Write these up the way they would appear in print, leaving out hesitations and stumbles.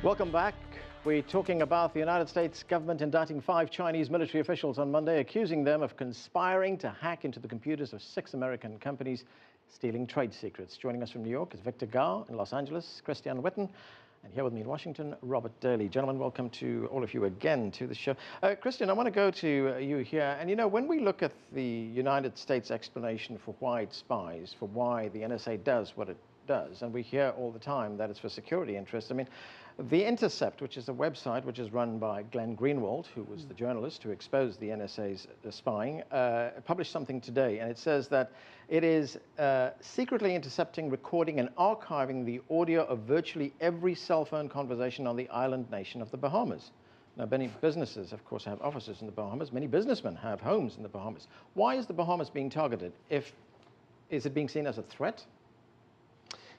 Welcome back. We're talking about the United States government indicting 5 Chinese military officials on Monday, accusing them of conspiring to hack into the computers of 6 American companies, stealing trade secrets. Joining us from New York is Victor Gao, in Los Angeles, Christian Whiton, and here with me in Washington, Robert Daly. Gentlemen, welcome to all of you again to the show. Christian, I want to go to you here. And you know, when we look at the United States explanation for why it spies, for why the NSA does what it does, and we hear all the time that it's for security interests. I mean, The Intercept, which is a website which is run by Glenn Greenwald, who was the journalist who exposed the NSA's spying, published something today, and it says that it is secretly intercepting, recording, and archiving the audio of virtually every cell phone conversation on the island nation of the Bahamas. Now, many businesses, of course, have offices in the Bahamas. Many businessmen have homes in the Bahamas. Why is the Bahamas being targeted? Is it being seen as a threat?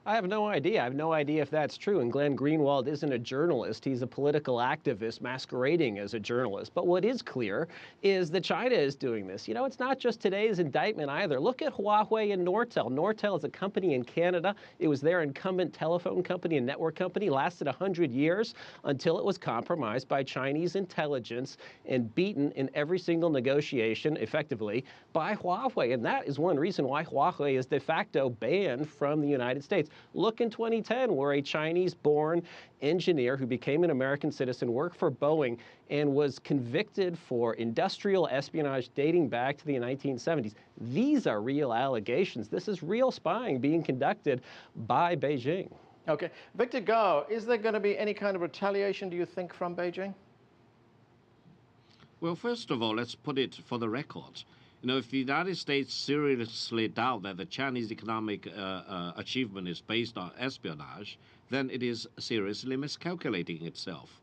I have no idea. I have no idea if that's true. And Glenn Greenwald isn't a journalist. He's a political activist masquerading as a journalist. But what is clear is that China is doing this. You know, it's not just today's indictment either. Look at Huawei and Nortel. Nortel is a company in Canada. It was their incumbent telephone company and network company, lasted 100 years until it was compromised by Chinese intelligence and beaten in every single negotiation, effectively, by Huawei. And that is one reason why Huawei is de facto banned from the United States. Look in 2010, where a Chinese-born engineer who became an American citizen worked for Boeing and was convicted for industrial espionage dating back to the 1970s. These are real allegations. This is real spying being conducted by Beijing. Okay. Victor Gao, is there going to be any kind of retaliation, do you think, from Beijing? Well, first of all, let's put it for the record. You know, if the United States seriously doubt that the Chinese economic achievement is based on espionage, then it is seriously miscalculating itself.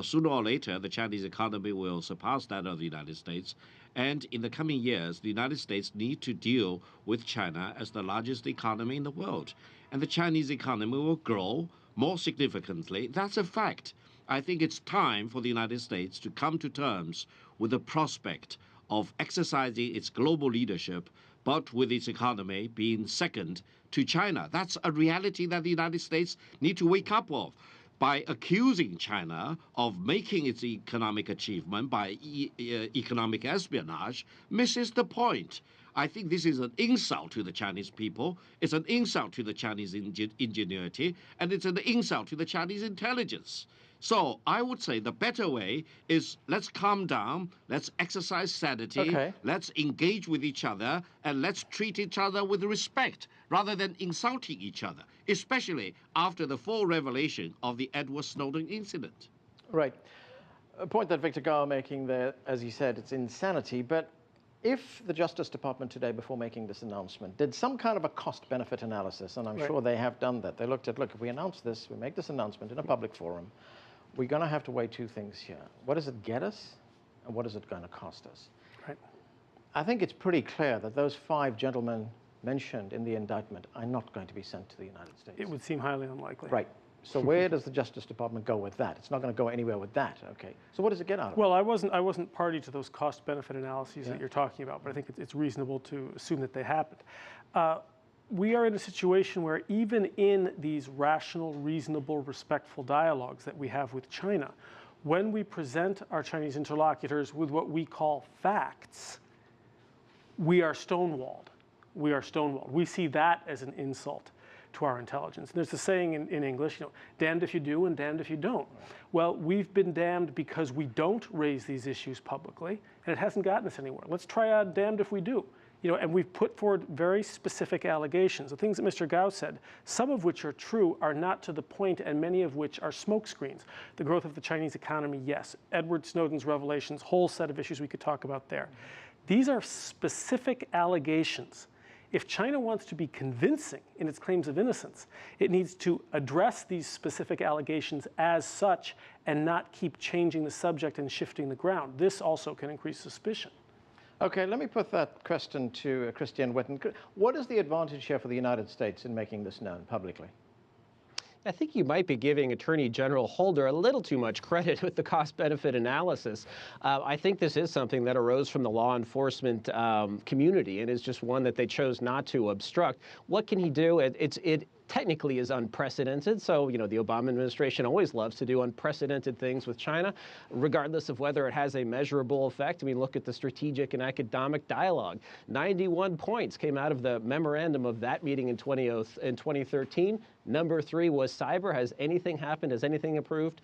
Sooner or later, the Chinese economy will surpass that of the United States. And in the coming years, the United States need to deal with China as the largest economy in the world. And the Chinese economy will grow more significantly. That's a fact. I think it's time for the United States to come to terms with the prospect of exercising its global leadership, but with its economy being second to China. That's a reality that the United States need to wake up of. By accusing China of making its economic achievement by economic espionage, misses the point. I think this is an insult to the Chinese people, it's an insult to the Chinese ingenuity, and it's an insult to the Chinese intelligence. So I would say the better way is let's calm down, let's exercise sanity, let's engage with each other, and let's treat each other with respect rather than insulting each other, especially after the full revelation of the Edward Snowden incident. Right. A point that Victor Gao making there, as he said, it's insanity, but if the Justice Department today, before making this announcement, did some kind of a cost-benefit analysis, and I'm sure they have done that, they looked at, look, if we announce this, we make this announcement in a public forum, we're going to have to weigh 2 things here. What does it get us, and what is it going to cost us? Right. I think it's pretty clear that those 5 gentlemen mentioned in the indictment are not going to be sent to the United States. It would seem highly unlikely. Right. So where does the Justice Department go with that? It's not going to go anywhere with that. Okay. So what does it get out of it? Well, I wasn't party to those cost-benefit analyses that you're talking about, but I think it's reasonable to assume that they happened. We are in a situation where even in these rational, reasonable, respectful dialogues that we have with China, when we present our Chinese interlocutors with what we call facts, we are stonewalled. We are stonewalled. We see that as an insult to our intelligence. And there's a saying in English, you know, damned if you do and damned if you don't. Well, we've been damned because we don't raise these issues publicly, and it hasn't gotten us anywhere. Let's try out damned if we do. You know, and we've put forward very specific allegations. The things that Mr. Gao said, some of which are true, are not to the point, and many of which are smokescreens. The growth of the Chinese economy, yes. Edward Snowden's revelations, whole set of issues we could talk about there. These are specific allegations. If China wants to be convincing in its claims of innocence, it needs to address these specific allegations as such and not keep changing the subject and shifting the ground. This also can increase suspicion. Okay, let me put that question to Christian Whiton. What is the advantage here for the United States in making this known publicly? I think you might be giving Attorney General Holder a little too much credit with the cost-benefit analysis. I think this is something that arose from the law enforcement community and is just one that they chose not to obstruct. What can he do? technically is unprecedented. So, the Obama administration always loves to do unprecedented things with China, regardless of whether it has a measurable effect. I mean, look at the strategic and economic dialogue. 91 points came out of the memorandum of that meeting in 2013. Number 3 was cyber. Has anything happened? Has anything improved?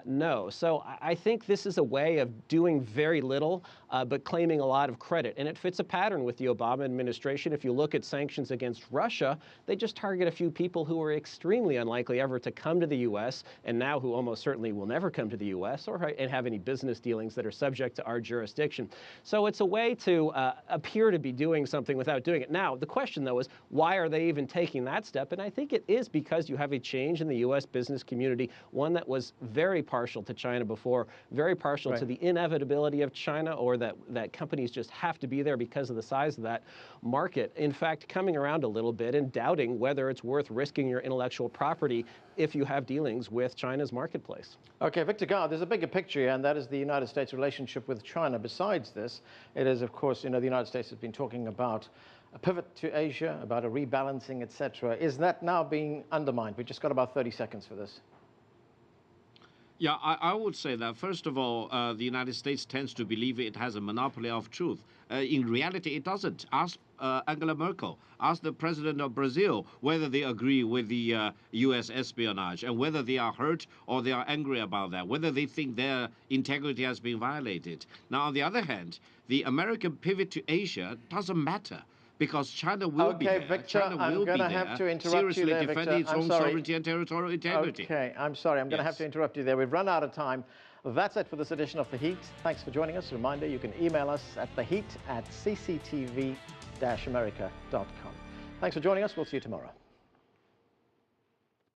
No. So I think this is a way of doing very little, but claiming a lot of credit. And it fits a pattern with the Obama administration. If you look at sanctions against Russia, they just target a few people who are extremely unlikely ever to come to the U.S. and now who almost certainly will never come to the U.S. and have any business dealings that are subject to our jurisdiction. So it's a way to appear to be doing something without doing it. Now, the question, though, is why are they even taking that step? And I think it is because you have a change in the U.S. business community, one that was very partial to China before, very partial to the inevitability of China, or that companies just have to be there because of the size of that market. In fact, coming around a little bit and doubting whether it's worth risking your intellectual property if you have dealings with China's marketplace. Okay, Victor Gard, there's a bigger picture here, and that is the United States' relationship with China. Besides this, it is, of course, the United States has been talking about a pivot to Asia, about a rebalancing, etc. Is that now being undermined? We've just got about 30 seconds for this. Yeah, I would say that, first of all, the United States tends to believe it has a monopoly of truth. In reality, it doesn't. Ask Angela Merkel, ask the president of Brazil whether they agree with the U.S. espionage and whether they are hurt or they are angry about that, whether they think their integrity has been violated. Now, on the other hand, the American pivot to Asia doesn't matter, because China will be there. Victor, China will be there, seriously defending its own sovereignty and territorial integrity. Okay, I'm sorry. I'm going to have to interrupt you there. We've run out of time. That's it for this edition of The Heat. Thanks for joining us. Reminder, you can email us at theheat@cctv-america.com. Thanks for joining us. We'll see you tomorrow.